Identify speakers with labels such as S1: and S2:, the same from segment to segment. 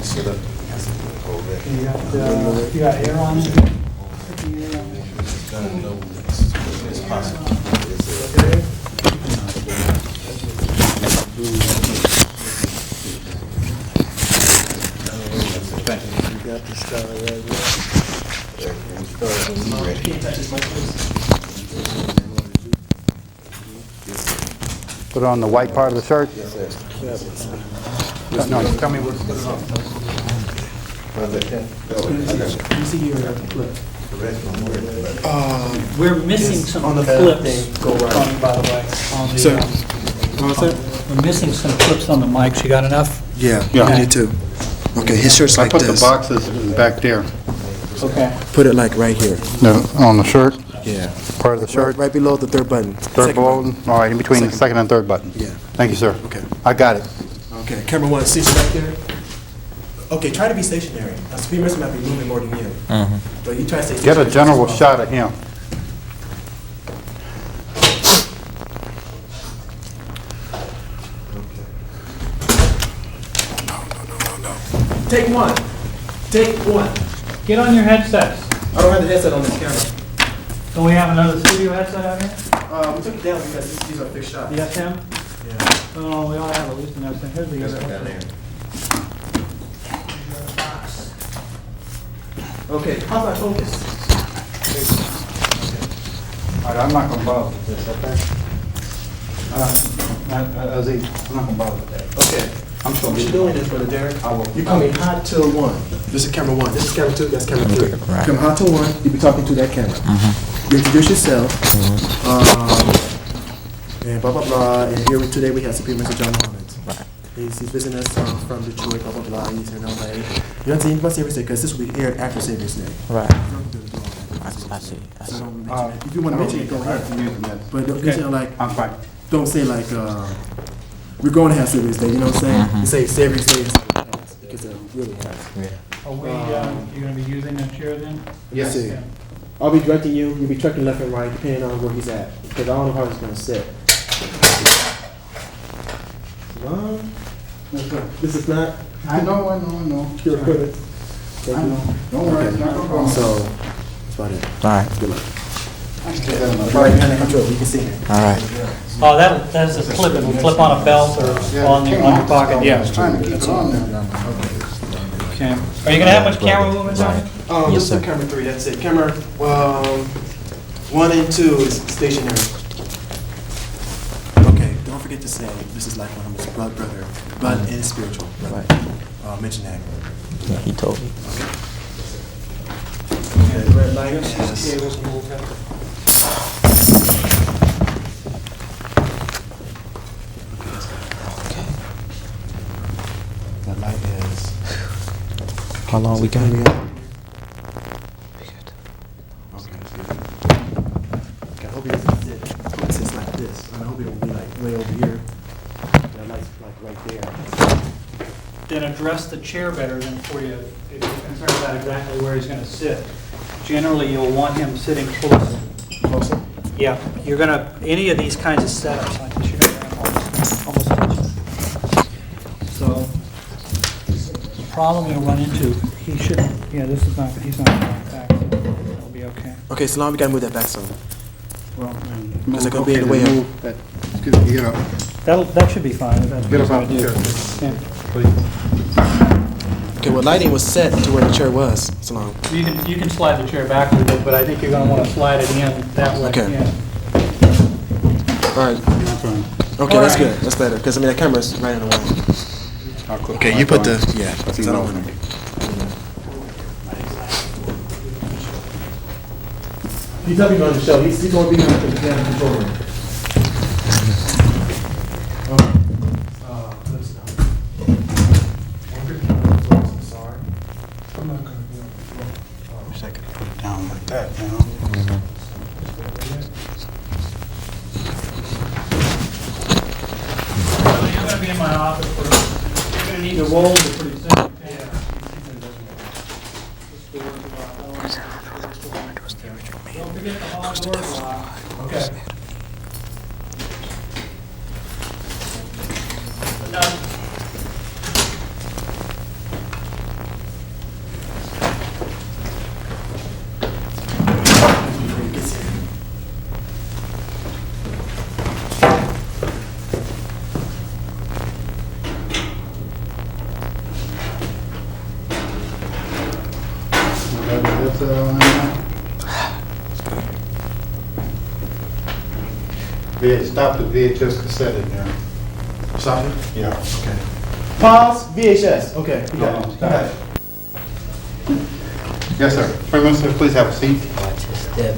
S1: sit up. Hold that.
S2: You got air on it?
S1: It's gonna know it's possible. You got the star right now. We start when you ready.
S3: Can't touch this mic, please.
S4: Put it on the white part of the shirt?
S1: Yes, sir.
S4: No, tell me what to put it on.
S3: Let me see your clip.
S2: We're missing some
S3: on the back
S2: clips,
S3: thing, go right.
S2: by the way, on the,
S3: Sir, what's that?
S2: we're missing some clips on the mics. You got enough?
S3: Yeah,
S4: Yeah.
S3: I need to. Okay, his shirt's
S4: I
S3: like
S4: put the
S3: this.
S4: boxes back there.
S2: Okay.
S3: Put it like right here.
S4: No, on the shirt,
S3: Yeah.
S4: part of the shirt,
S3: Right below the third button.
S4: third
S3: Second
S4: below, all right, in between the second and third button.
S3: Yeah.
S4: Thank you, sir.
S3: Okay.
S4: I got it.
S3: Okay, camera one, see you back there? Okay, try to be stationary. Now, Supreme Master might be moving more than you. So you try to stay
S4: Get
S3: stationary.
S4: a general shot of him.
S3: Take one. Take one.
S2: Get on your headsets.
S3: I don't have the headset on this camera.
S2: Don't we have another studio headset out here?
S3: We took it down because these are fixed shots.
S2: The SM?
S3: Yeah.
S2: Oh, we ought to have at least an SM. Here's the other headset.
S3: Okay, how's my focus?
S4: All right, I'm not gonna bother with this, okay? Aziz, I'm not gonna bother with that.
S3: Okay.
S4: I'm still
S3: What you doing this, Brother Derek?
S4: I will.
S3: You coming hot to one. This is camera one. This is camera two. That's camera three. Come hot to one. You be talking to that camera. You introduce yourself. And blah blah blah. And here today we have Supreme Master John Muhammad. He's visiting us from Detroit. Blah blah blah. He's in LA. You don't see much Savior's Day because this will be aired after Savior's Day.
S5: Right. I see.
S3: So don't mention it. If you want to mention it, go ahead.
S4: I'm using this.
S3: But don't mention it like.
S4: I'm fine.
S3: Don't say like, we're going to have Savior's Day, you know what I'm saying? You say Savior's Day is because it really has.
S2: Are we, you gonna be using that chair then?
S3: Yes, sir. I'll be directing you, you'll be checking left and right depending on where he's at, because I don't know how he's gonna sit. This is not
S4: I know.
S3: pure equipment.
S4: I know. Don't worry, it's not gonna go.
S3: So, that's about it.
S5: All right.
S3: Good luck.
S4: Right
S3: Right behind the control, you can see him.
S5: All right.
S2: Oh, that's a clip. It'll clip on a belt or on your pocket, yeah.
S4: Trying to keep it on there.
S2: Okay. Are you gonna have much camera movement, Tony?
S3: This is camera three, that's it. Camera, one and two is stationary. Okay, don't forget to say, this is like Muhammad's brother, blood and spiritual.
S5: Right.
S3: Mention that.
S5: Yeah, he told me.
S3: Okay, red light is, that light is.
S5: How long we got?
S3: Okay, I hope he doesn't sit. I hope he sits like this. I hope he don't be like way over here. That light's like right there.
S2: Then address the chair better than for you, if you're concerned about exactly where he's gonna sit. Generally, you'll want him sitting closer.
S3: Closer?
S2: Yeah, you're gonna, any of these kinds of setups like this, you're gonna have almost touch. So, the problem you'll run into, he shouldn't, yeah, this is not, he's not going back, so it'll be okay.
S3: Okay, so now we gotta move that back some.
S2: Well,
S3: Is it gonna be in the way of?
S4: Excuse me, get up.
S2: that should be fine. if that's what
S4: Get
S2: he's
S4: up out
S2: gonna
S4: the
S2: do.
S4: chair.
S2: Yeah.
S3: Okay, well, lighting was set to where the chair was, so long.
S2: You can slide the chair back a little bit, but I think you're gonna wanna slide it in that way.
S3: Okay.
S2: Yeah.
S3: All right. Okay, that's good. That's better, because I mean, that camera's right in the way. Okay, you put the, yeah, because I don't want to. He's not even on the show. He's going to be in the control room. Sorry. I'm not going to be on the floor.
S4: Wish I could put it down like that, you know?
S2: You're gonna be in my office for, you're gonna need to roll it pretty soon. Don't forget the hall door lock. Okay. Now,
S4: on that? Stop the VHS cassette in there.
S3: Stop it.
S4: Yeah.
S3: Okay. Pause. VHS. Okay. You got it.
S4: No,
S3: You got it.
S4: Yes, sir. Prime Minister, please have a seat.
S1: Watch your step.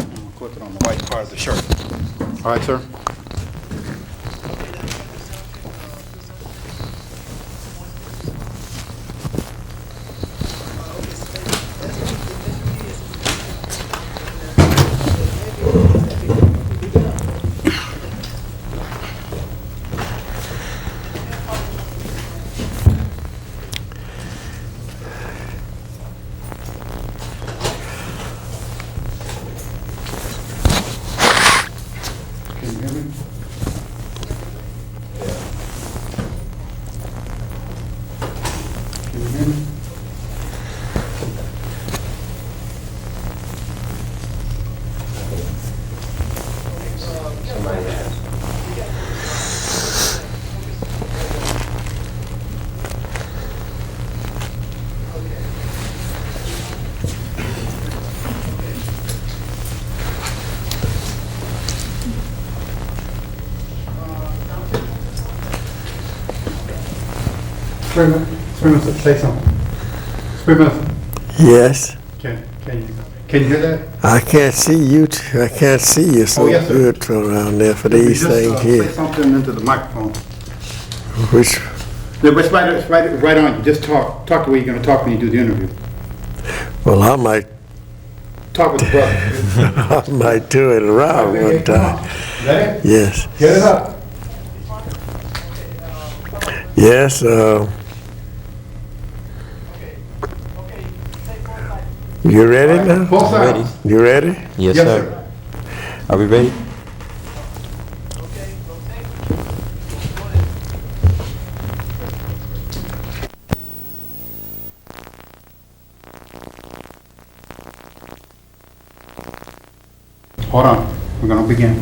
S4: We'll clip it on the white part of the shirt. All right, sir. Can you hear me? Can you hear me?
S1: Somebody asked.
S4: Prime Minister, say something. Prime Minister,
S1: Yes,
S4: can you hear that?
S1: I can't see you, I can't see you so
S4: Oh, yes, sir.
S1: good from around there for
S4: If you
S1: these
S4: just,
S1: things
S4: Say
S1: here.
S4: something into the microphone.
S1: Which,
S4: It's right on. You just talk the way you're going to talk when you do the interview.
S1: well, I might,
S4: Talk with the brother.
S1: I might do it around one time.
S4: Ready?
S1: Yes,
S4: Get it up.
S1: yes, you ready now?
S4: Full
S5: Ready?
S4: size.
S1: You ready?
S5: Yes,
S4: Yes,
S5: sir.
S4: sir.
S5: Are we ready?
S4: Hold on. We're going to begin.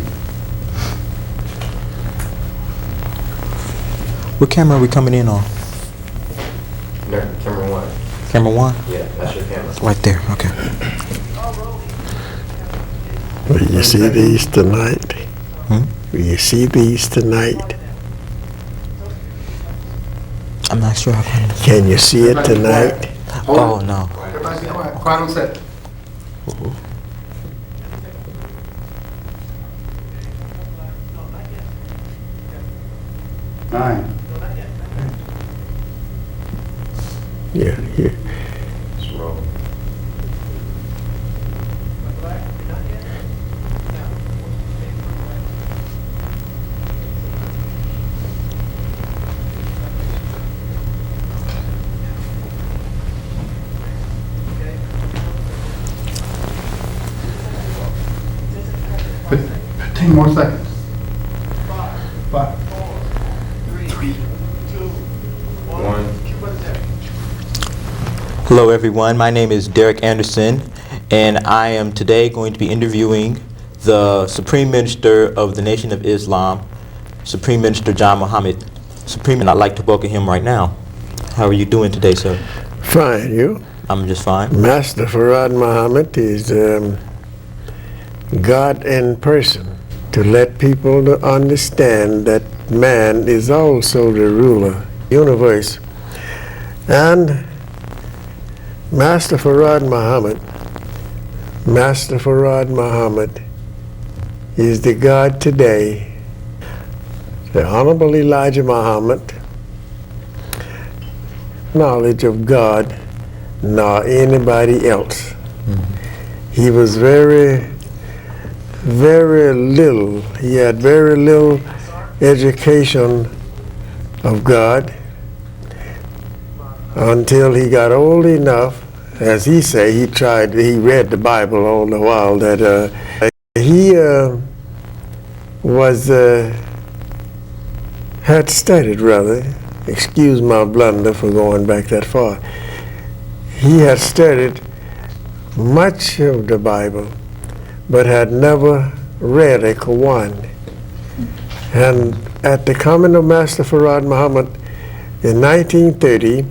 S5: What camera are we coming in on?
S6: Camera one.
S5: Camera 1?
S6: Yeah, that's your camera.
S5: Right there, okay.
S1: Will you see these tonight?
S5: Hmm?
S1: Will you see these tonight?
S5: I'm not sure how can.
S1: Can you see it tonight?
S4: Hold
S5: Oh,
S4: on.
S5: no.
S4: Everybody be quiet. Quiet on set. Nine.
S1: Yeah, yeah.
S6: Just roll.
S4: Fif- 15 more seconds. Five.
S6: One.
S5: Hello, everyone. My name is Derek Anderson, and I am today going to be interviewing the Supreme Minister of the Nation of Islam, Supreme Minister John Mohammed. Supreme, and I'd like to welcome him right now. How are you doing today, sir?
S1: Fine, you?
S5: I'm just fine.
S1: Master Farad Muhammad is God in person, to let people to understand that man is also the ruler, universe. And Master Farad Muhammad is the God today. The Honorable Elijah Muhammad, knowledge of God nor anybody else. He was very little, he had very little education of God until he got old enough, as he say, he read the Bible all the while, that he had studied rather, excuse my blunder for going back that far. He had studied much of the Bible, but had never read a Quran. And at the coming of Master Farad Muhammad in 1930,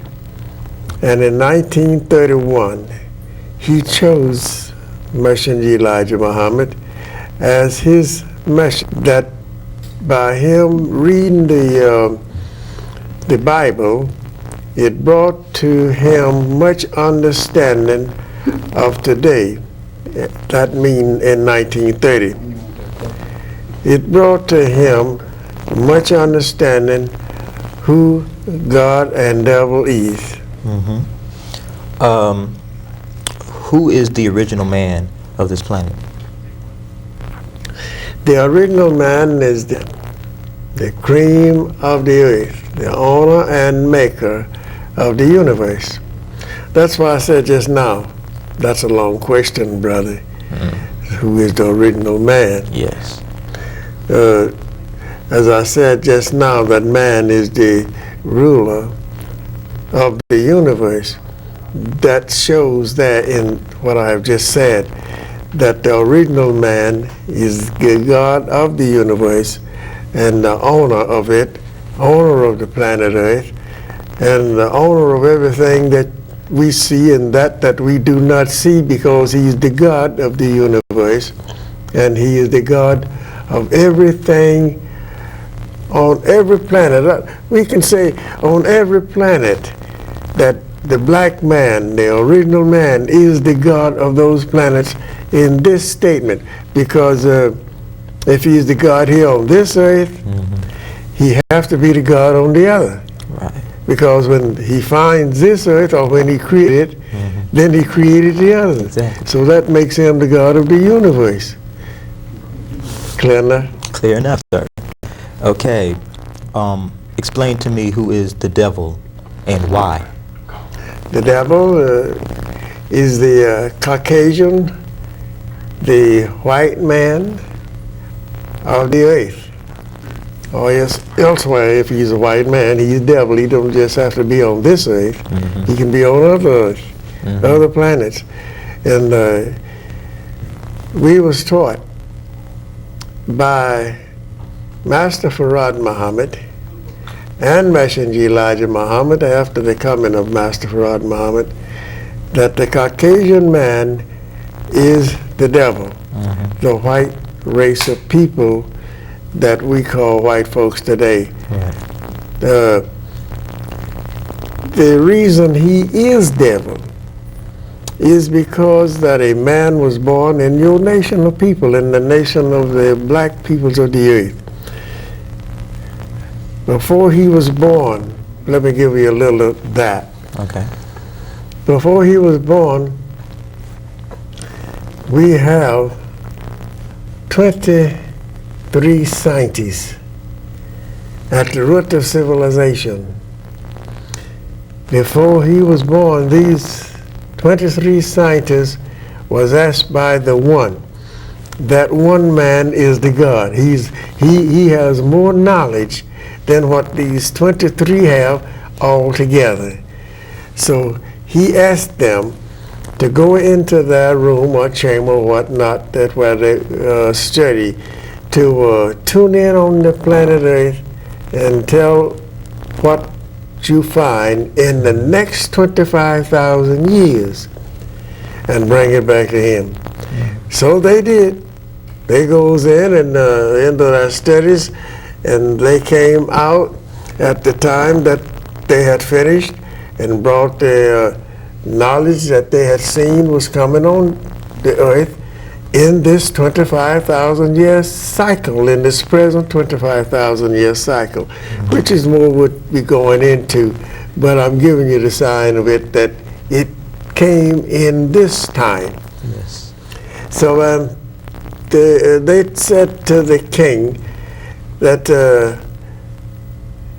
S1: And in 1931, he chose Messenger Elijah Muhammad as his messenger. That by him reading the Bible, it brought to him much understanding of today. That means in 1930. It brought to him much understanding who God and devil is.
S5: Who is the original man of this planet?
S1: The original man is the cream of the earth, the owner and maker of the universe. That's why I said just now, that's a long question, brother. Who is the original man?
S5: Yes.
S1: As I said just now, that man is the ruler of the universe. That shows that in what I have just said, that the original man is the God of the universe and the owner of it, owner of the planet Earth, and the owner of everything that we see and that we do not see, because he is the God of the universe, and he is the God of everything on every planet. We can say on every planet that the black man, the original man, is the God of those planets in this statement, because if he is the God here on this earth, he has to be the God on the other.
S5: Right.
S1: Because when he finds this earth, or when he created it, then he created the other.
S5: Exactly.
S1: So that makes him the God of the universe. Clear enough?
S5: Clear enough, sir. Okay. Explain to me who is the devil and why.
S1: The devil is the Caucasian, the white man of the earth. Or elsewhere, if he's a white man, he's devil. He don't just have to be on this earth. He can be on other earth, other planets. And we was taught by Master Farad Muhammad and Messenger Elijah Muhammad, after the coming of Master Farad Muhammad, that the Caucasian man is the devil, the white race of people that we call white folks today. The reason he is devil is because that a man was born in your nation of people, in the nation of the black peoples of the earth. Before he was born, let me give you a little of that.
S5: Okay.
S1: Before he was born, we have 23 scientists at the root of civilization. Before he was born, these 23 scientists was asked by the one. That one man is the God. He has more knowledge than what these 23 have altogether. So he asked them to go into their room or chamber or whatnot, that where they study, to tune in on the planet Earth and tell what you find in the next 25,000 years and bring it back to him. So they did. They goes in and into their studies, and they came out at the time that they had finished and brought the knowledge that they had seen was coming on the earth in this 25,000 year cycle, in this present 25,000 year cycle, which is more what we're going into, but I'm giving you the sign of it that it came in this time.
S5: Yes.
S1: So they said to the king that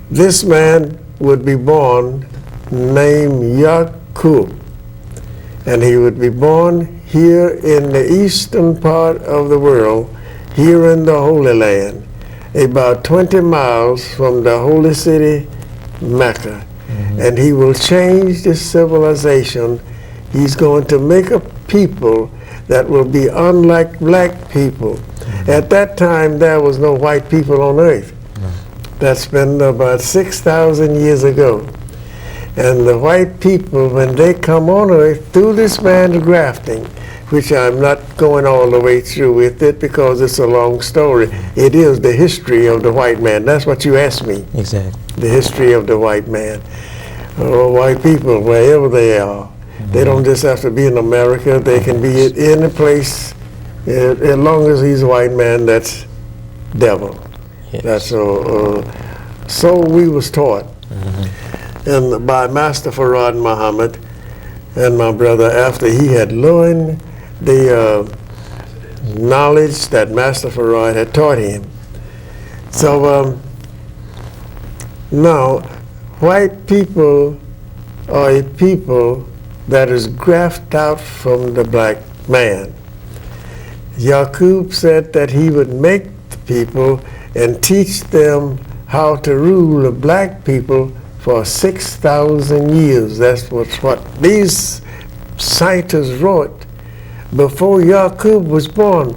S1: this man would be born named Yaqub, and he would be born here in the eastern part of the world, here in the Holy Land, about 20 miles from the holy city, Mecca. And he will change this civilization. He's going to make a people that will be unlike black people. At that time, there was no white people on earth. That's been about 6,000 years ago. And the white people, when they come on earth through this man of grafting, which I'm not going all the way through with it because it's a long story. It is the history of the white man. That's what you asked me,
S5: Exactly.
S1: the history of the white man. Oh, white people, wherever they are, they don't just have to be in America. They can be in any place, as long as he's a white man, that's devil.
S5: Yes.
S1: That's so we was taught. And by Master Farad Muhammad and my brother, after he had learned the knowledge that Master Farad had taught him. So now, white people are a people that is grafted out from the black man. Yaqub said that he would make the people and teach them how to rule the black people for 6,000 years. That's what these scientists wrote before Yaqub was born,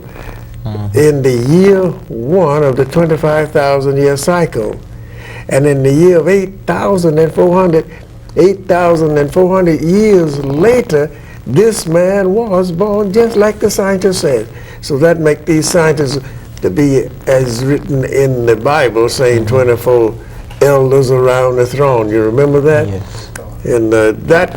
S1: in the year 1 of the 25,000-year cycle. And in the year of 8,400 years later, this man was born just like the scientists said. So that makes these scientists to be, as written in the Bible, saying 24 elders around the throne. You remember that?
S5: Yes.
S1: And that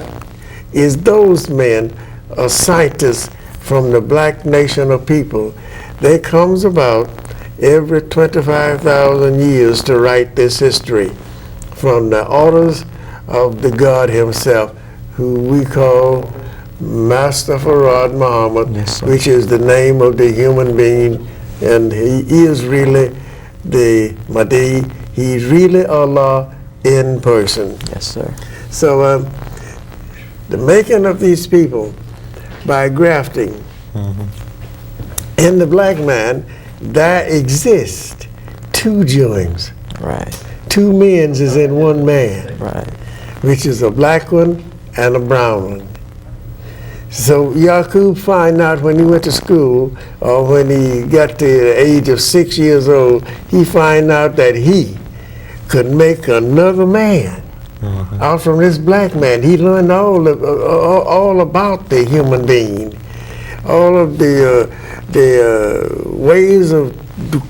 S1: is those men are scientists from the black nation of people. They comes about every 25,000 years to write this history from the orders of the God himself, who we call Master Farad Muhammad,
S5: Yes, sir.
S1: which is the name of the human being, and he is really the Mahdi. He's really Allah in person.
S5: Yes, sir.
S1: So the making of these people by grafting in the black man, there exist two Joims.
S5: Right.
S1: Two men's is in one man,
S5: Right.
S1: which is a black one and a brown one. So Yaqub find out when he went to school, or when he got to the age of 6 years old, he find out that he could make another man out from this black man. He learned all about the human being, all of the ways of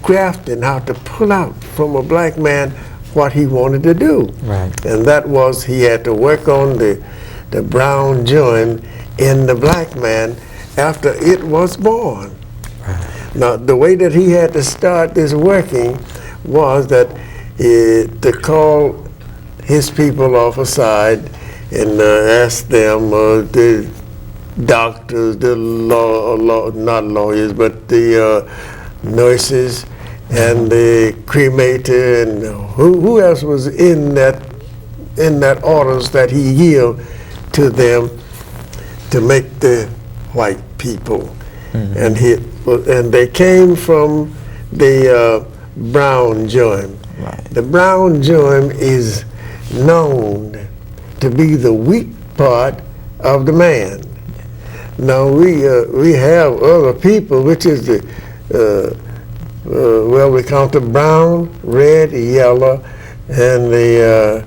S1: crafting, how to pull out from a black man what he wanted to do.
S5: Right.
S1: And that was, he had to work on the brown joint in the black man after it was born. Now, the way that he had to start this working was that to call his people off aside and ask them, the doctors, the not lawyers, but the nurses and the cremator and who else was in that orders that he gave to them to make the white people. And they came from the brown joint.
S5: Right.
S1: The brown joint is known to be the weak part of the man. Now we have other people, which is the we count the brown, red, yellow, and the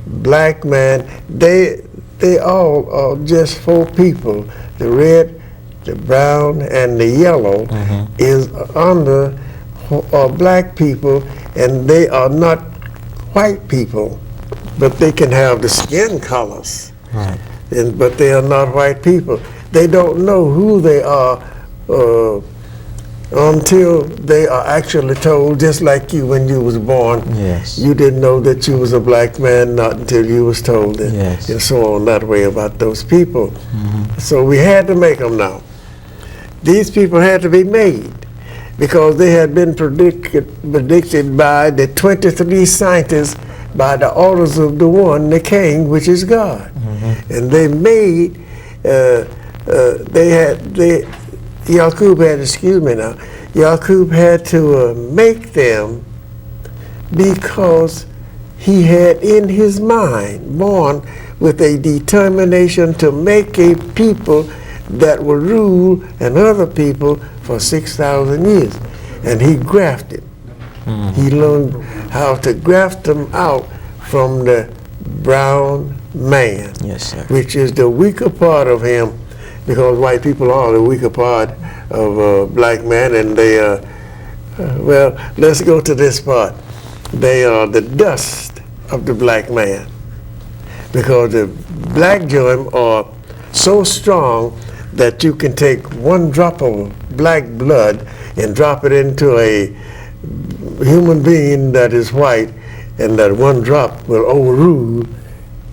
S1: black man. They all are just four people. The red, the brown, and the yellow is under black people, and they are not white people, but they can have the skin colors.
S5: Right.
S1: But they are not white people. They don't know who they are until they are actually told, just like you when you was born.
S5: Yes.
S1: You didn't know that you was a black man, not until you was told it.
S5: Yes.
S1: And so on that way about those people. So we had to make them now. These people had to be made because they had been predicted by the 23 scientists by the orders of the one, the king, which is God. And they made, Yaqub had, excuse me now, Yaqub had to make them because he had in his mind, born with a determination to make a people that will rule and other people for 6,000 years. And he grafted. He learned how to graft them out from the brown man,
S5: Yes, sir.
S1: which is the weaker part of him, because white people are the weaker part of a black man, and they are, well, let's go to this part. They are the dust of the black man, because the black germ are so strong that you can take one drop of black blood and drop it into a human being that is white, and that one drop will overrule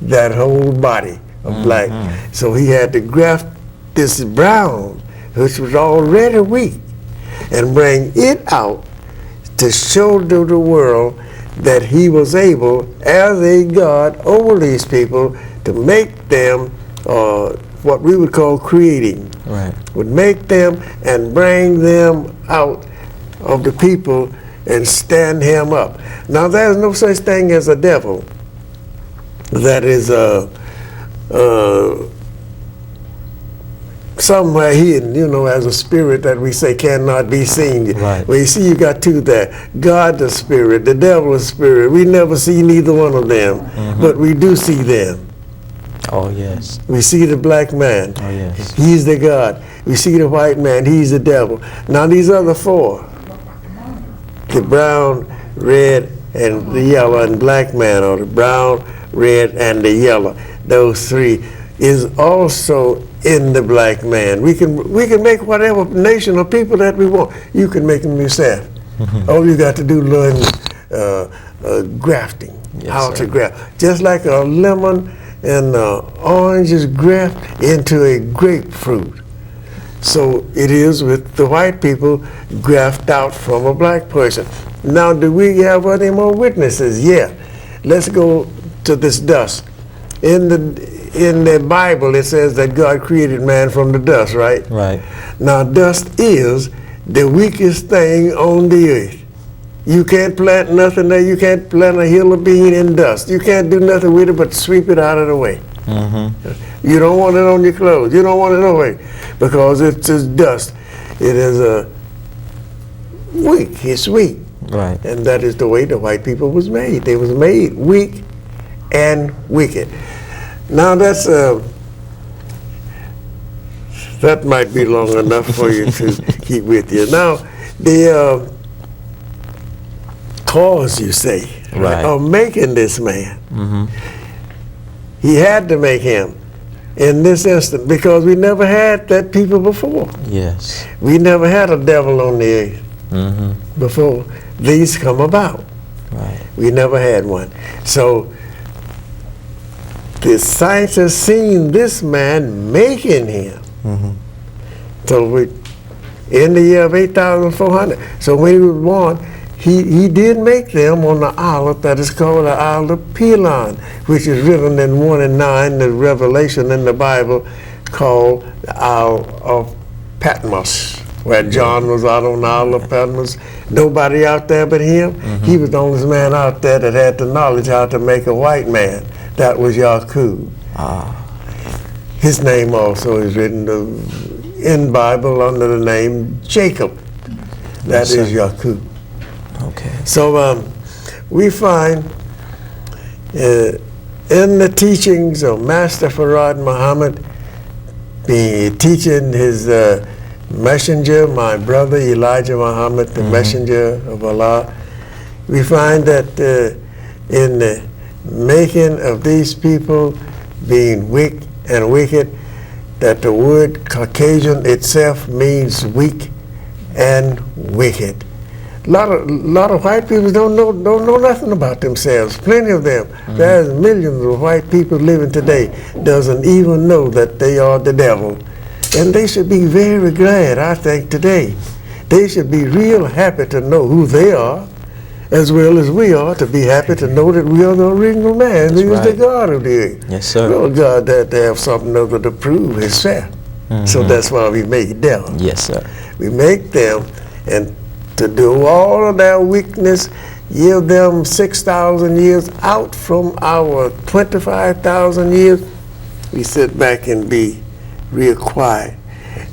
S1: that whole body of black. So he had to graft this brown, which was already weak, and bring it out to show to the world that he was able, as a God over these people, to make them what we would call creating.
S5: Right.
S1: Would make them and bring them out of the people and stand him up. Now, there's no such thing as a devil that is somewhere hidden, you know, as a spirit that we say cannot be seen.
S5: Right.
S1: Well, you see, you got two there. God the spirit, the devil the spirit. We never see neither one of them, but we do see them.
S5: Oh, yes.
S1: We see the black man.
S5: Oh, yes.
S1: He's the God. We see the white man. He's the devil. Now, these other four, the brown, red, and the yellow, and black man, or the brown, red, and the yellow, those three, is also in the black man. We can make whatever nation or people that we want. You can make them yourself. All you got to do learn grafting,
S5: Yes,
S1: how
S5: sir.
S1: to graft. Just like a lemon and orange is graft into a grapefruit. So it is with the white people graft out from a black person. Now, do we have any more witnesses? Yeah. Let's go to this dust. In the Bible, it says that God created man from the dust, right?
S5: Right.
S1: Now, dust is the weakest thing on the earth. You can't plant nothing there. You can't plant a hill of bean in dust. You can't do nothing with it but sweep it out of the way. You don't want it on your clothes. You don't want it away because it's just dust. It is weak. It's weak.
S5: Right.
S1: And that is the way the white people was made. They was made weak and wicked. Now that might be long enough for you to keep with you. Now, the cause, you say,
S5: Right.
S1: of making this man. He had to make him in this instant because we never had that people before.
S5: Yes.
S1: We never had a devil on the earth before these come about.
S5: Right.
S1: We never had one. So the scientists seen this man making him. So in the year of 8,400. So when he was born, he did make them on the islet that is called the Isle of Pelon, which is written in 1 and 9, the Revelation in the Bible, called the Isle of Patmos, where John was out on the Isle of Patmos. Nobody out there but him. He was the only man out there that had the knowledge how to make a white man. That was Yaqub. His name also is written in Bible under the name Jacob. That
S5: Yes,
S1: is
S5: sir.
S1: Yaqub.
S5: Okay.
S1: So we find in the teachings of Master Farad Muhammad, teaching his messenger, my brother Elijah Muhammad, the messenger of Allah, we find that in the making of these people being weak and wicked, that the word Caucasian itself means weak and wicked. A lot of white people don't know nothing about themselves. Plenty of them. There's millions of white people living today doesn't even know that they are the devil. And they should be very glad, I think, today. They should be real happy to know who they are, as well as we are to be happy to know that we are the original man, who is the
S5: right.
S1: God of the earth.
S5: Yes, sir.
S1: Well, God had to have something other to prove himself. So that's why we make devils.
S5: Yes, sir.
S1: We make them, and to do all of their weakness, yield them 6,000 years out from our 25,000 years, we sit back and be real quiet.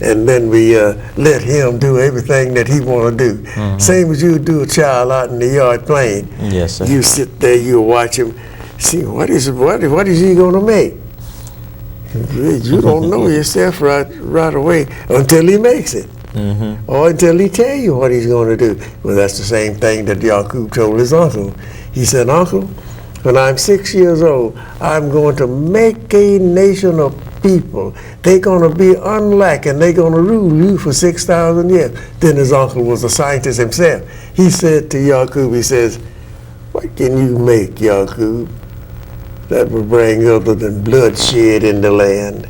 S1: And then we let him do everything that he want to do. Same as you do a child out in the yard playing.
S5: Yes, sir.
S1: You sit there, you watch him. See, what is he going to make? You don't know yourself right away until he makes it. Or until he tell you what he's going to do. Well, that's the same thing that Yaqub told his uncle. He said, Uncle, when I'm 6 years old, I'm going to make a nation of people. They're going to be unlike, and they're going to rule you for 6,000 years. Then his uncle was a scientist himself. He said to Yaqub, he says, what can you make, Yaqub, that will bring other than bloodshed in the land?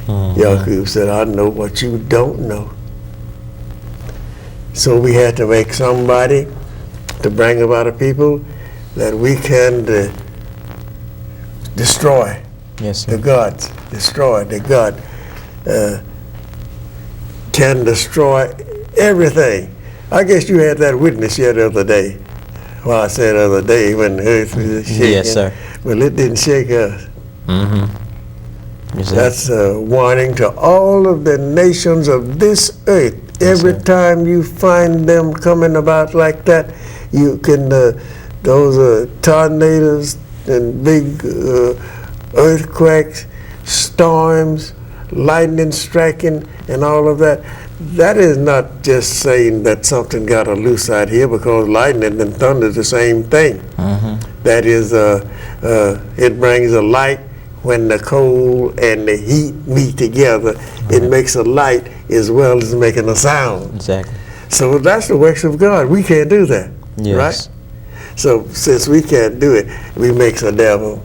S1: Yaqub said, I know what you don't know. So we had to make somebody to bring about a people that we can destroy
S5: Yes,
S1: the
S5: sir.
S1: gods, destroy the God, can destroy everything. I guess you had that witness here the other day. Well, I said the other day when the earth was shaking.
S5: Yes, sir.
S1: Well, it didn't shake us.
S5: Yes, sir.
S1: That's a warning to all of the nations of this earth. Every
S5: sir.
S1: time you find them coming about like that, you can, those tornadoes and big earthquakes, storms, lightning striking, and all of that. That is not just saying that something got a loose out here, because lightning and thunder is the same thing. That is, it brings a light when the cold and the heat meet together. It makes a light as well as making a sound.
S5: Exactly.
S1: So that's the works of God. We can't do that,
S5: Yes.
S1: right? So since we can't do it, we make a devil.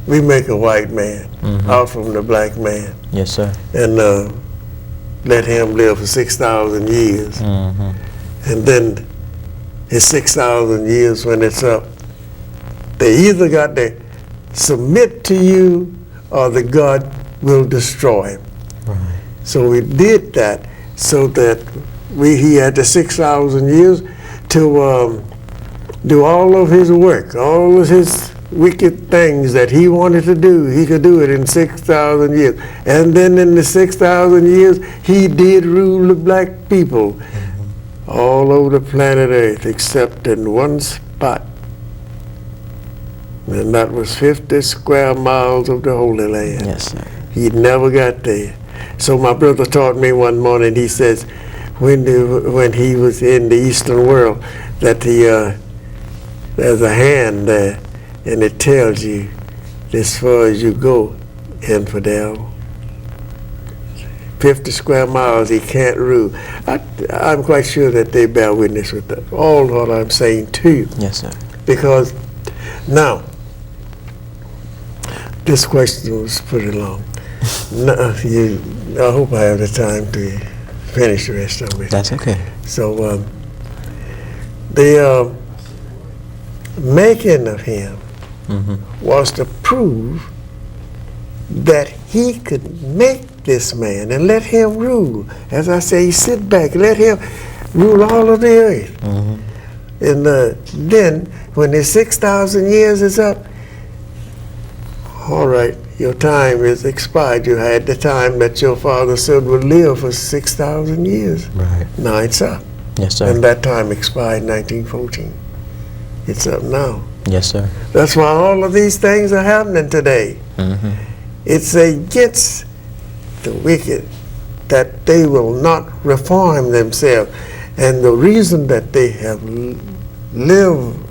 S1: We make a white man out from the black man,
S5: Yes, sir.
S1: and let him live for 6,000 years. And then his 6,000 years, when it's up, they either got to submit to you or the God will destroy him.
S5: Right.
S1: So we did that so that he had the 6,000 years to do all of his work, all of his wicked things that he wanted to do. He could do it in 6,000 years. And then in the 6,000 years, he did rule the black people all over the planet Earth, except in one spot. And that was 50 square miles of the Holy Land.
S5: Yes, sir.
S1: He never got there. So my brother taught me one morning, he says, when he was in the Eastern world, that there's a hand there, and it tells you, as far as you go, infidel. 50 square miles he can't rule. I'm quite sure that they bear witness with that, all what I'm saying to you.
S5: Yes, sir.
S1: Because now, this question was pretty long. I hope I have the time to finish the rest of it.
S5: That's okay.
S1: So the making of him was to prove that he could make this man and let him rule. As I say, sit back, let him rule all of the earth. And then, when the 6,000 years is up, all right, your time is expired. You had the time that your father said would live for 6,000 years.
S5: Right.
S1: Now it's up.
S5: Yes, sir.
S1: And that time expired in 1914. It's up now.
S5: Yes, sir.
S1: That's why all of these things are happening today. It's against the wicked that they will not reform themselves. And the reason that they have lived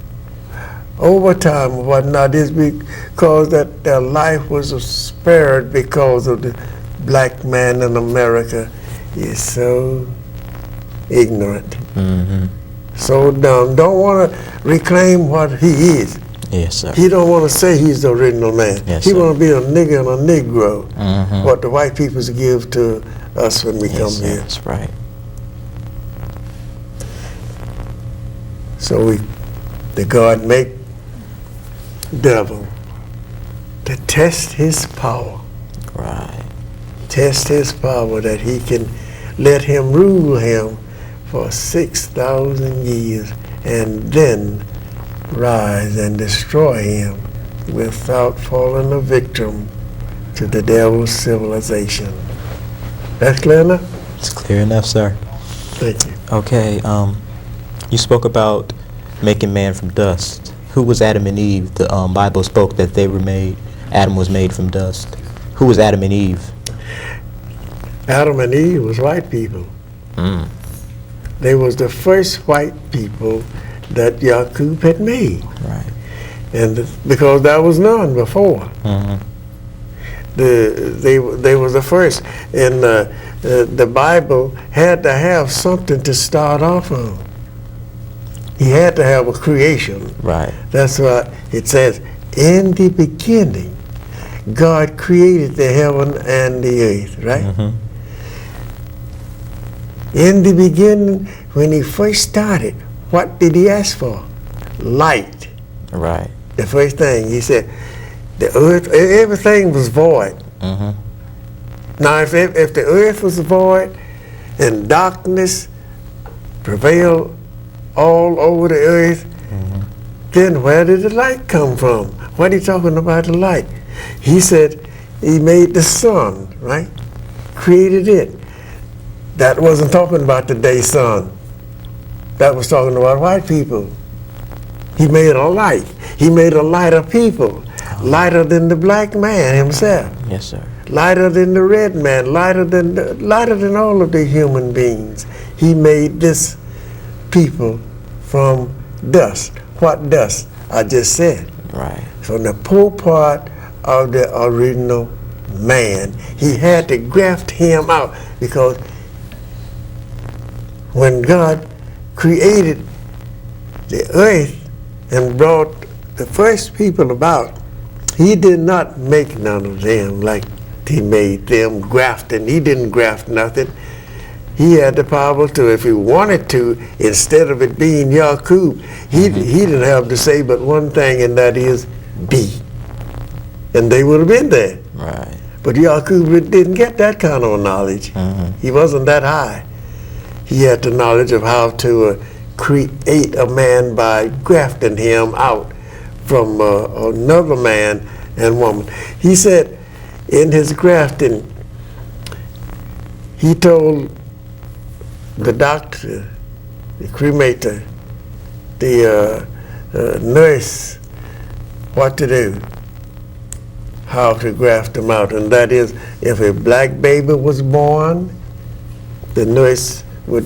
S1: overtime or whatnot is because that their life was spared because of the black man in America is so ignorant, so dumb, don't want to reclaim what he is.
S5: Yes, sir.
S1: He don't want to say he's the original man.
S5: Yes,
S1: he
S5: sir.
S1: want to be a nigger and a negro, what the white peoples give to us when we
S5: Yes,
S1: come
S5: sir.
S1: here.
S5: That's right.
S1: So the God make devil to test his power.
S5: Right.
S1: Test his power that he can let him rule him for 6,000 years and then rise and destroy him without falling a victim to the devil's civilization. That's clear enough?
S5: It's clear enough, sir.
S1: Thank you.
S5: Okay. You spoke about making man from dust. Who was Adam and Eve? The Bible spoke that they were made. Adam was made from dust. Who was Adam and Eve?
S1: Adam and Eve was white people.
S5: Mm.
S1: They was the first white people that Yaqub had made.
S5: Right.
S1: And because there was none before.
S5: Mm-hmm.
S1: They was the first. And the Bible had to have something to start off on. He had to have a creation.
S5: Right.
S1: That's why it says, in the beginning, God created the heaven and the earth, right?
S5: Mm-hmm.
S1: In the beginning, when he first started, what did he ask for? Light.
S5: Right.
S1: The first thing he said, the earth, everything was void.
S5: Mm-hmm.
S1: Now, if the earth was void and darkness prevailed all over the earth, then where did the light come from? What are you talking about the light? He said he made the sun, right? Created it. That wasn't talking about the day sun. That was talking about white people. He made a light. He made a light of people, lighter than the black man himself,
S5: Yes, sir.
S1: lighter than the red man, lighter than all of the human beings. He made this people from dust. What dust? I just said.
S5: Right.
S1: From the poor part of the original man. He had to graft him out because when God created the earth and brought the first people about, he did not make none of them like he made them grafting. He didn't graft nothing. He had the power to, if he wanted to, instead of it being Yaqub, he didn't have to say but one thing, and that is be. And they would have been there.
S5: Right.
S1: But Yaqub didn't get that kind of knowledge. He wasn't that high. He had the knowledge of how to create a man by grafting him out from another man and woman. He said in his grafting, he told the doctor, the cremator, the nurse what to do, how to graft them out. And that is, if a black baby was born, the nurse would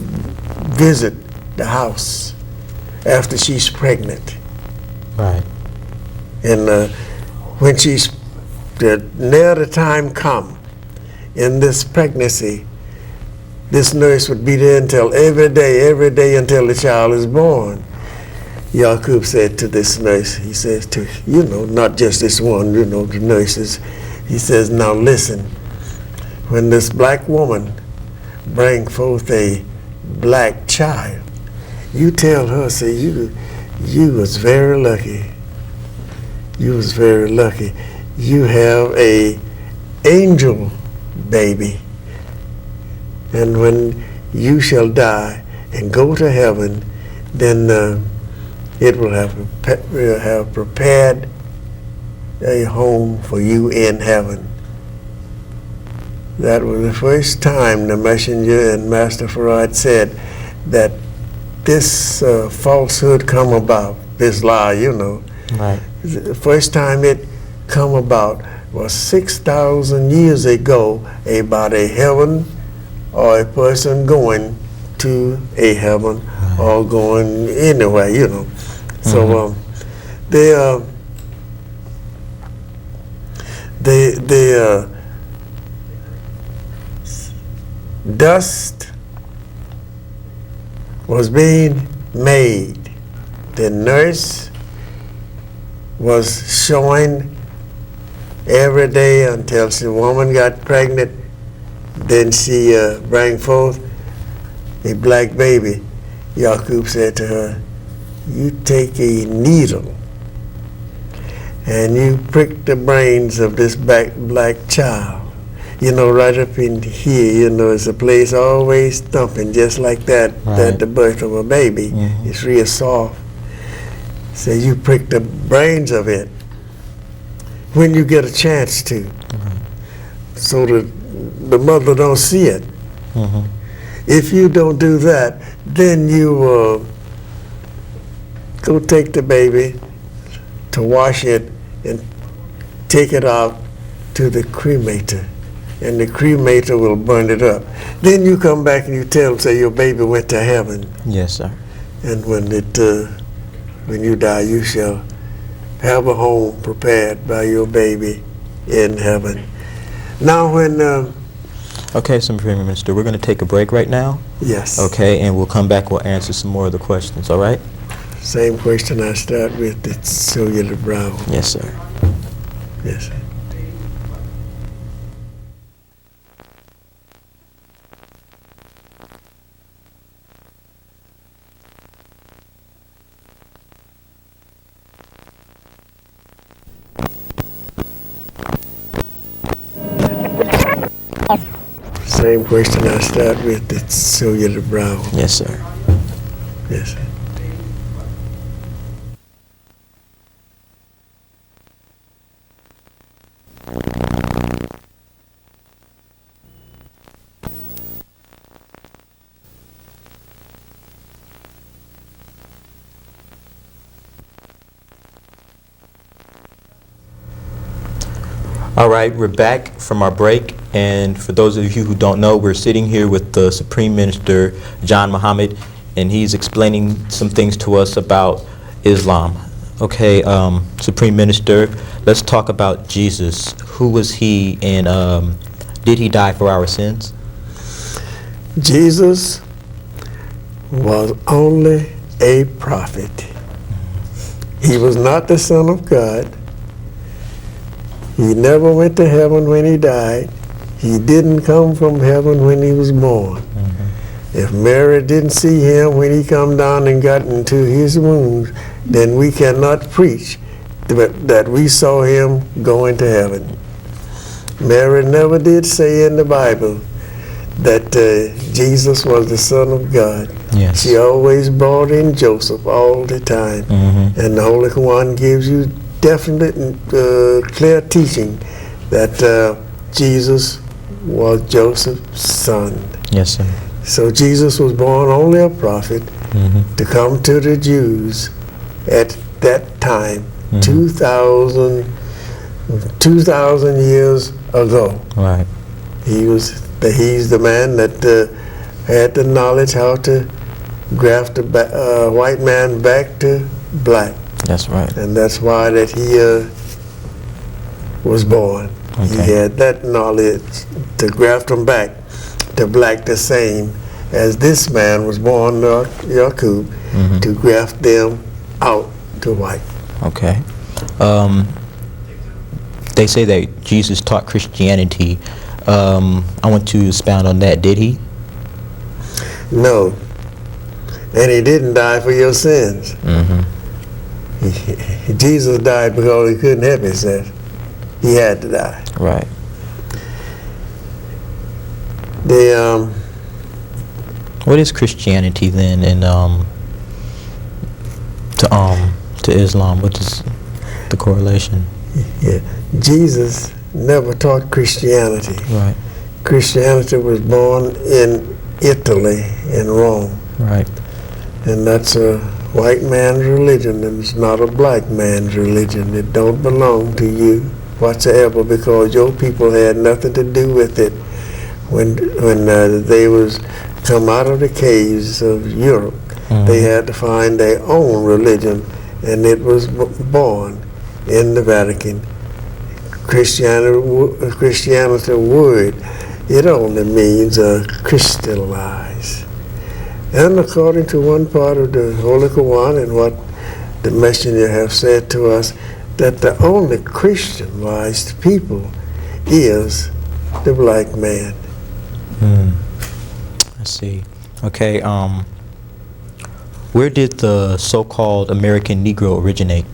S1: visit the house after she's pregnant.
S5: Right.
S1: And when near the time come in this pregnancy, this nurse would be there until every day until the child is born. Yaqub said to this nurse, he says to, not just this one, the nurses, he says, now listen, when this black woman bring forth a black child, you tell her, say, you was very lucky. You was very lucky. You have a angel baby. And when you shall die and go to heaven, then it will have prepared a home for you in heaven. That was the first time the messenger and Master Farad said that this falsehood come about, this lie,
S5: Right.
S1: The first time it come about was 6,000 years ago about a heaven or a person going to a heaven or going anywhere, So the dust was being made. The nurse was showing every day until the woman got pregnant. Then she brought forth a black baby. Yaqub said to her, you take a needle and you prick the brains of this black child. Right up in here, it's a place always thumping just like that,
S5: Right.
S1: at the birth of a baby. It's real soft. So you prick the brains of it when you get a chance to, so that the mother don't see it. If you don't do that, then you go take the baby, to wash it and take it out to the cremator, and the cremator will burn it up. Then you come back and you tell them, say your baby went to heaven,
S5: Yes, sir.
S1: and when you die, you shall have a home prepared by your baby in heaven. Now, when
S5: Okay, Supreme Minister, we're going to take a break right now.
S1: yes,
S5: Okay, and we'll come back. We'll answer some more of the questions. All right?
S1: same question I start with. It's Cellular Brown.
S5: Yes, sir.
S1: Yes. Same question I start with. It's Cellular Brown.
S5: Yes, sir.
S1: Yes.
S5: All right, we're back from our break, and for those of you who don't know, we're sitting here with the Supreme Minister, John Muhammad, and he's explaining some things to us about Islam. Okay, Supreme Minister, let's talk about Jesus. Who was he, and did he die for our sins?
S1: Jesus was only a prophet. He was not the Son of God. He never went to heaven when he died. He didn't come from heaven when he was born. If Mary didn't see him when he come down and got into his wounds, then we cannot preach that we saw him going to heaven. Mary never did say in the Bible that Jesus was the Son of God.
S5: Yes.
S1: She always brought in Joseph all the time. And the Holy Quran gives you definite and clear teaching that Jesus was Joseph's son.
S5: Yes, sir.
S1: So Jesus was born only a prophet to come to the Jews at that time, 2,000 years ago.
S5: Right.
S1: He's the man that had the knowledge how to graft a white man back to black.
S5: That's right.
S1: And that's why that he was born. He
S5: Okay.
S1: had that knowledge to graft him back to black the same as this man was born, Yaqub, to graft them out to white.
S5: Okay. They say that Jesus taught Christianity. I want to expound on that. Did he?
S1: No. And he didn't die for your sins. Jesus died because he couldn't help himself. He had to die.
S5: Right. What is Christianity then, and to Islam? What is the correlation?
S1: Yeah. Jesus never taught Christianity.
S5: Right.
S1: Christianity was born in Italy, in Rome.
S5: Right.
S1: And that's a white man's religion, and it's not a black man's religion. It don't belong to you whatsoever, because your people had nothing to do with it when they was come out of the caves of Europe. They had to find their own religion, and it was born in the Vatican. Christianity word, it only means crystallize. And according to one part of the Holy Quran and what the messenger have said to us, that the only Christianized people is the black man.
S5: I see. Okay. Where did the so-called American Negro originate?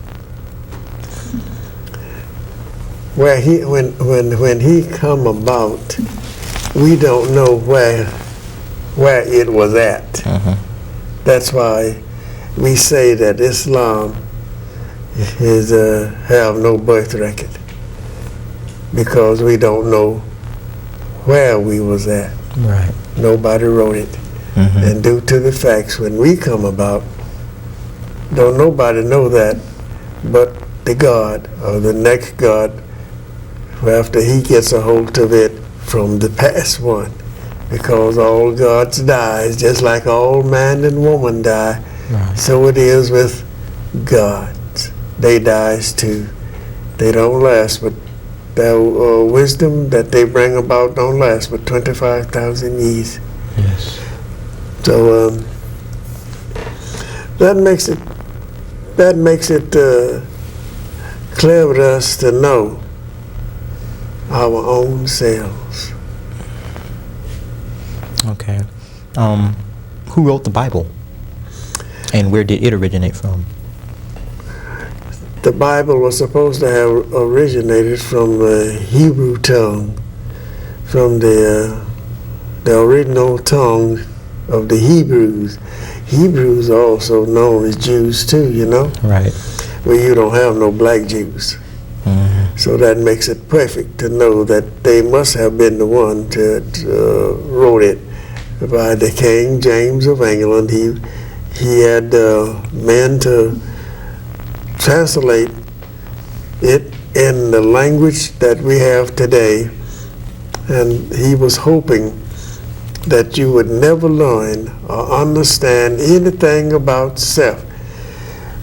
S1: Where when he come about, we don't know where it was at. That's why we say that Islam is have no birth record, because we don't know where we was at.
S5: Right.
S1: Nobody wrote it. And due to the facts, when we come about, don't nobody know that but the God or the next God after he gets a hold of it from the past one. Because all gods dies, just like all man and woman die.
S5: Right.
S1: So it is with gods. They dies too. They don't last, but their wisdom that they bring about don't last but 25,000 years.
S5: Yes.
S1: So that makes it clear to us to know our own selves.
S5: Okay. Who wrote the Bible? And where did it originate from?
S1: The Bible was supposed to have originated from the Hebrew tongue, from the original tongue of the Hebrews. Hebrews are also known as Jews too, you know?
S5: Right.
S1: Well, you don't have no black Jews.
S5: Mm-hmm.
S1: So that makes it perfect to know that they must have been the one that wrote it by the King James of England. He had men to translate it in the language that we have today, and he was hoping that you would never learn or understand anything about self.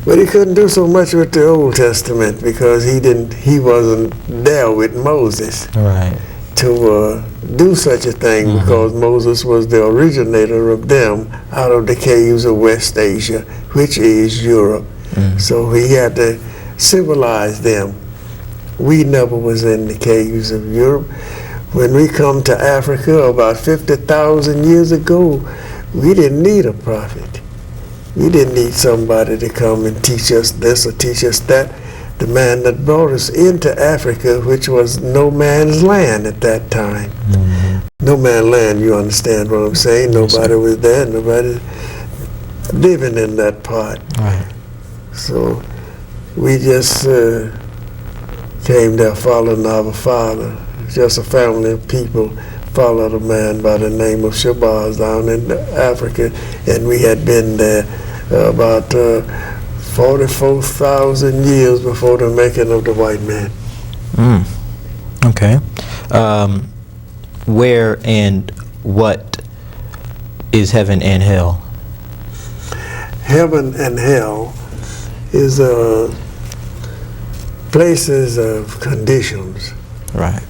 S1: But he couldn't do so much with the Old Testament because he wasn't there with Moses
S5: Right.
S1: to do such a thing, because Moses was the originator of them out of the caves of West Asia, which is Europe. So he had to civilize them. We never was in the caves of Europe. When we come to Africa about 50,000 years ago, we didn't need a prophet. We didn't need somebody to come and teach us this or teach us that. The man that brought us into Africa, which was no man's land at that time. No man's land, you understand what I'm saying? Nobody was there, nobody living in that part.
S5: Right.
S1: So we just came there following our father. Just a family of people followed a man by the name of Shabazz down in Africa, and we had been there about 44,000 years before the making of the white man.
S5: Okay. Where and what is heaven and hell?
S1: Heaven and hell is places of conditions.
S5: Right.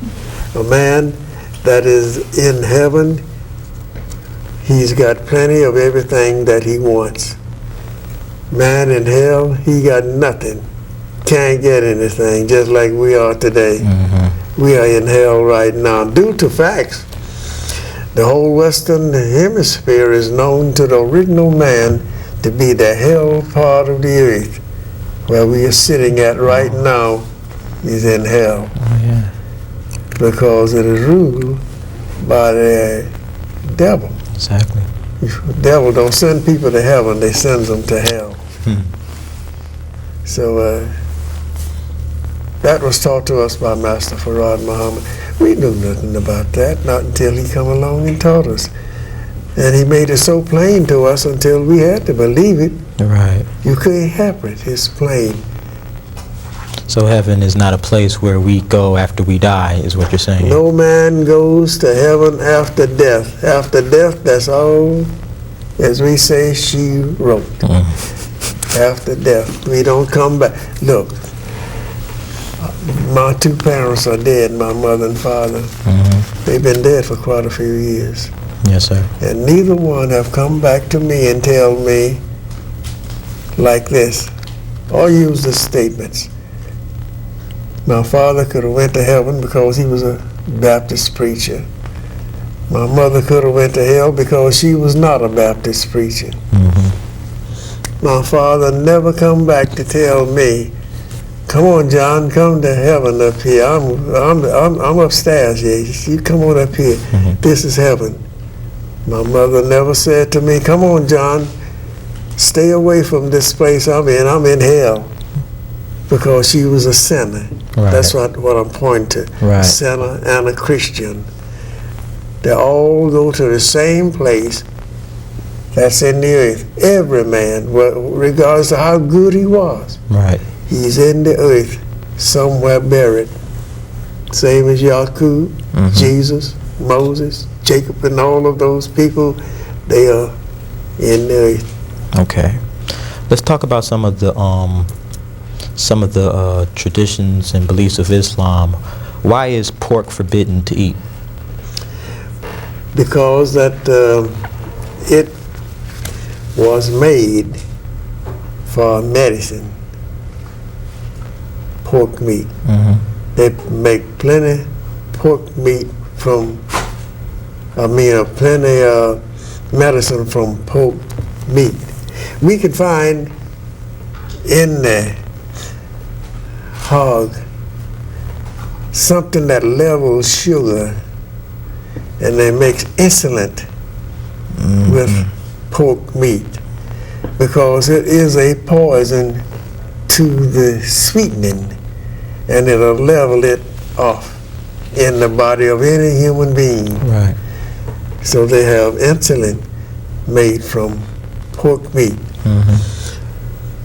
S1: A man that is in heaven, he's got plenty of everything that he wants. Man in hell, he got nothing. Can't get anything, just like we are today. We are in hell right now due to facts. The whole Western Hemisphere is known to the original man to be the hell part of the earth. Where we are sitting at right now is in hell.
S5: Oh, yeah.
S1: Because it is ruled by the devil.
S5: Exactly.
S1: The devil don't send people to heaven, they send them to hell. So that was taught to us by Master Farad Muhammad. We knew nothing about that, not until he come along and taught us. And he made it so plain to us until we had to believe it.
S5: Right.
S1: You couldn't help it, it's plain.
S5: So heaven is not a place where we go after we die, is what you're saying?
S1: No man goes to heaven after death. After death, that's all, as we say, she wrote. After death, we don't come back. Look, my two parents are dead, my mother and father. They've been dead for quite a few years.
S5: Yes, sir.
S1: And neither one have come back to me and tell me like this, or use the statements. My father could have went to heaven because he was a Baptist preacher. My mother could have went to hell because she was not a Baptist preacher. My father never come back to tell me, come on, John, come to heaven up here. I'm upstairs here. You come on up here. This is heaven. My mother never said to me, come on, John, stay away from this place I'm in. I'm in hell. Because she was a sinner.
S5: Right.
S1: That's what I'm pointing to.
S5: Right.
S1: Sinner and a Christian. They all go to the same place that's in the earth. Every man, regardless of how good he was.
S5: Right.
S1: He's in the earth, somewhere buried. Same as Yaakov, Jesus, Moses, Jacob, and all of those people, they are in the earth.
S5: Okay. Let's talk about some of the traditions and beliefs of Islam. Why is pork forbidden to eat?
S1: Because that it was made for medicine, pork meat. They make plenty pork meat plenty medicine from pork meat. We can find in the hog something that levels sugar, and they make insulin with pork meat because it is a poison to the sweetening, and it'll level it off in the body of any human being.
S5: Right.
S1: So they have insulin made from pork meat.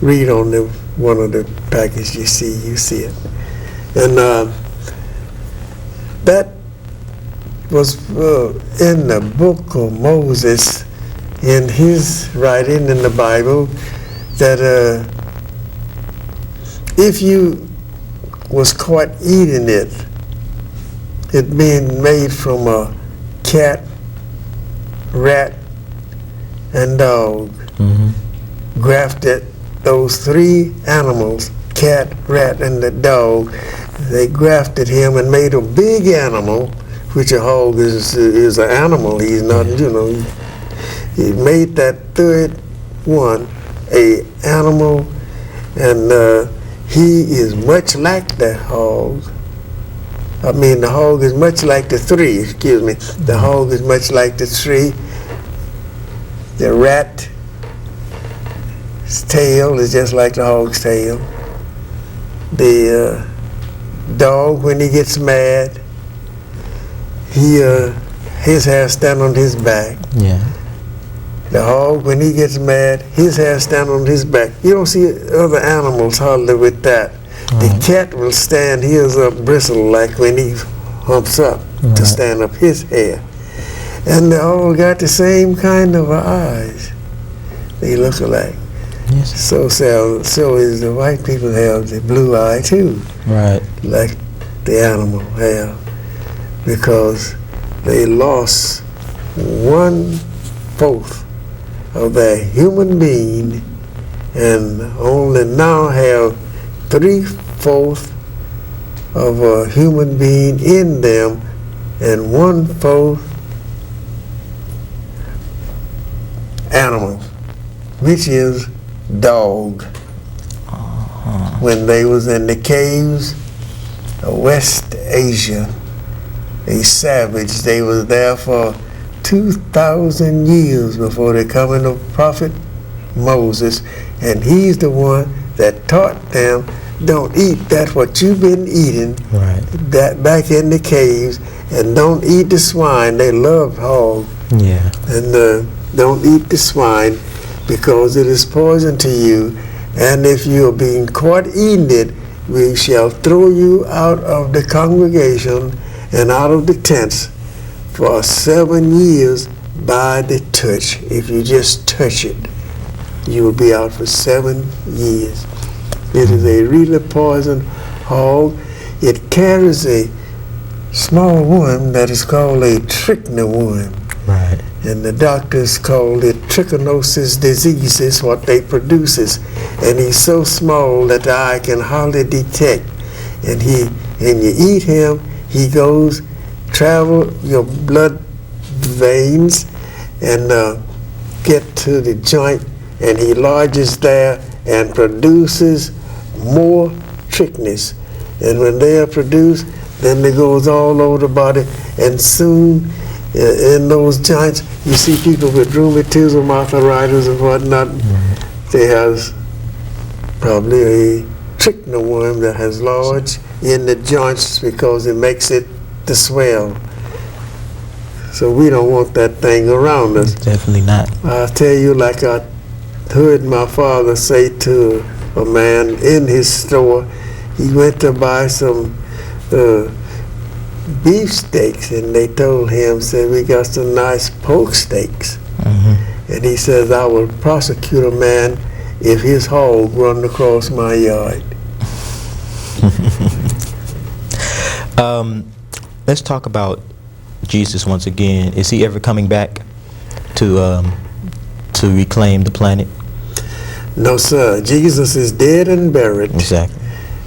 S1: Read on one of the packages you see it. And that was in the book of Moses, in his writing in the Bible, that if you was caught eating it being made from a cat, rat, and dog, grafted those three animals, cat, rat, and the dog, they grafted him and made a big animal, which a hog is an animal. He's not, he made that third one a animal, and he is much like the hog. I mean, the hog is much like the three, excuse me. The hog is much like the three. The rat's tail is just like the hog's tail. The dog, when he gets mad, his hair stand on his back.
S5: Yeah.
S1: The hog, when he gets mad, his hair stand on his back. You don't see other animals hardly with that. The cat will stand his up bristle like when he humps up to stand up his hair. And they all got the same kind of eyes. They look alike.
S5: Yes.
S1: So is the white people have the blue eye too,
S5: Right.
S1: like the animal have, because they lost 1/4 of their human being and only now have 3/4 of a human being in them and 1/4 animal, which is dog. When they was in the caves of West Asia, a savage, they was there for 2,000 years before the coming of Prophet Moses, and he's the one that taught them, don't eat that what you've been eating
S5: Right.
S1: that back in the caves, and don't eat the swine. They love hog.
S5: Yeah.
S1: And don't eat the swine because it is poison to you, and if you are being caught eating it, we shall throw you out of the congregation and out of the tents for 7 years by the touch. If you just touch it, you will be out for 7 years. It is a really poison hog. It carries a small worm that is called a trichina worm.
S5: Right.
S1: And the doctors call it trichinosis disease is what they produces. And he's so small that the eye can hardly detect. And you eat him, he goes, travel your blood veins and get to the joint, and he lodges there and produces more trichins. And when they are produced, then it goes all over the body, and soon in those joints, you see people with rheumatism, arthritis, and whatnot. They have probably a trichina worm that has lodged in the joints because it makes it to swell. So we don't want that thing around us.
S5: Definitely not.
S1: I'll tell you, like I heard my father say to a man in his store. He went to buy some beef steaks, and they told him, said, we got some nice pork steaks. And he says, I will prosecute a man if his hog run across my yard.
S5: Let's talk about Jesus once again. Is he ever coming back to reclaim the planet?
S1: No, sir. Jesus is dead and buried.
S5: Exactly.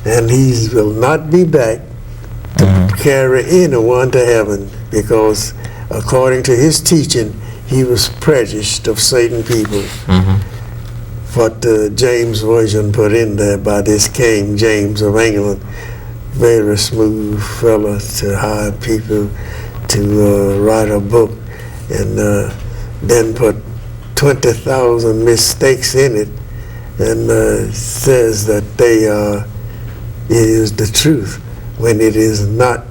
S1: And he will not be back to carry anyone to heaven, because according to his teaching, he was prejudiced of Satan people. What the James Version put in there by this King James of England, very smooth fella to hire people to write a book, and then put 20,000 mistakes in it, and says that it is the truth when it is not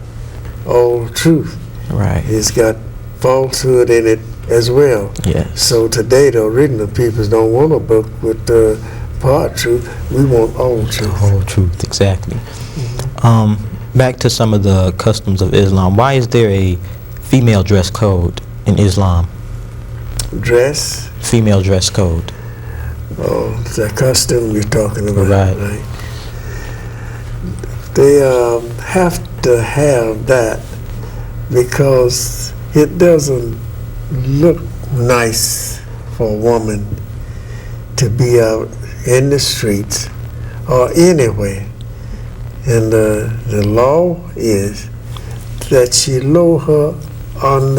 S1: all truth.
S5: Right.
S1: It's got falsehood in it as well.
S5: Yes.
S1: So today the original peoples don't want a book with part truth. We want all
S5: The
S1: truth.
S5: whole truth, exactly. Back to some of the customs of Islam. Why is there a female dress code in Islam?
S1: Dress,
S5: Female dress code.
S1: it's a custom you're talking about,
S5: Right.
S1: They have to have that because it doesn't look nice for a woman to be out in the streets or anywhere. And the law is that she lower her on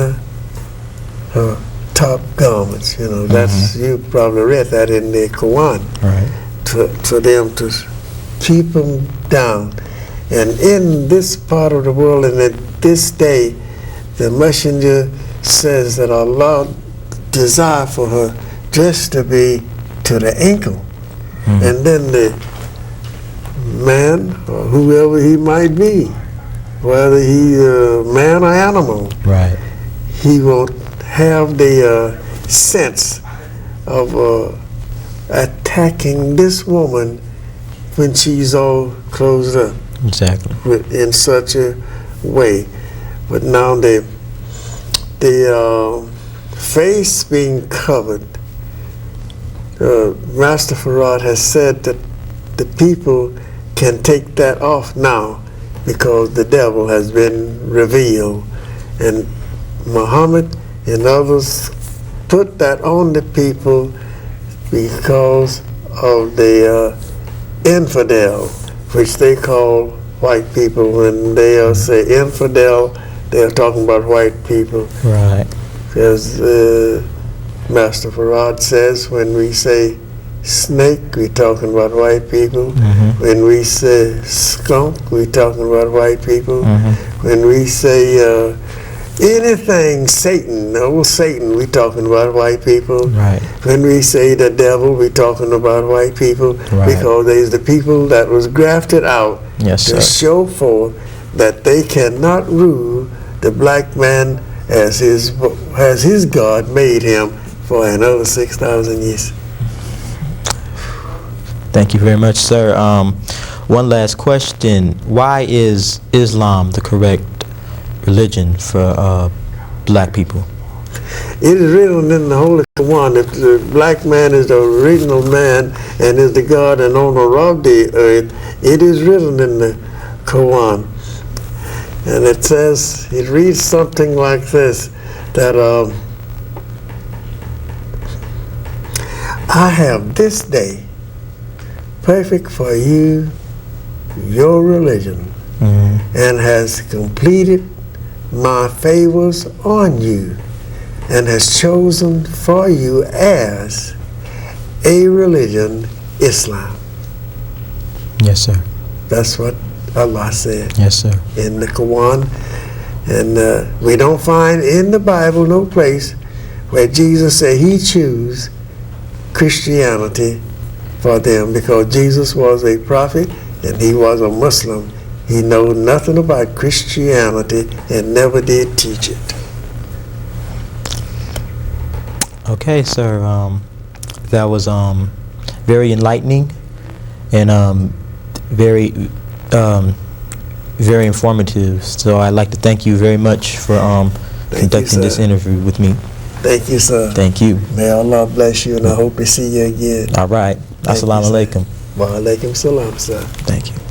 S1: her top garments. You know, that's, you probably read that in the Quran,
S5: Right.
S1: for them to keep them down. And in this part of the world, and at this day, the messenger says that Allah desire for her just to be to the ankle. And then the man, or whoever he might be, whether he man or animal,
S5: Right.
S1: he won't have the sense of attacking this woman when she's all closed up
S5: Exactly.
S1: in such a way. But now the face being covered, Master Farad has said that the people can take that off now because the devil has been revealed. And Muhammad and others put that on the people because of the infidel, which they call white people. When they say infidel, they're talking about white people.
S5: Right.
S1: As Master Farad says, when we say snake, we're talking about white people. When we say skunk, we're talking about white people. When we say anything Satan, old Satan, we're talking about white people.
S5: Right.
S1: When we say the devil, we're talking about white people,
S5: Right.
S1: because there's the people that was grafted out
S5: Yes,
S1: to
S5: sir.
S1: show forth that they cannot rule the black man as his God made him for another 6,000 years.
S5: Thank you very much, sir. One last question. Why is Islam the correct religion for black people?
S1: It is written in the Holy Quran that the black man is the original man and is the God and owner of the earth. It is written in the Quran. And it says, it reads something like this, that I have this day perfect for you your religion, and has completed my favors on you, and has chosen for you as a religion Islam.
S5: Yes, sir.
S1: That's what Allah said
S5: Yes, sir.
S1: in the Quran. And we don't find in the Bible no place where Jesus said he chose Christianity for them, because Jesus was a prophet and he was a Muslim. He knew nothing about Christianity and never did teach it.
S5: Okay, sir. That was very enlightening. and very, very informative. So I'd like to thank you very much for conducting this
S1: sir.
S5: interview with me.
S1: Thank you, sir.
S5: Thank you.
S1: May Allah bless you, and I hope to see you again.
S5: All right.
S1: Thank you,
S5: Assalamu
S1: sir.
S5: alaikum.
S1: Wa alaikum salam, sir.
S5: Thank you.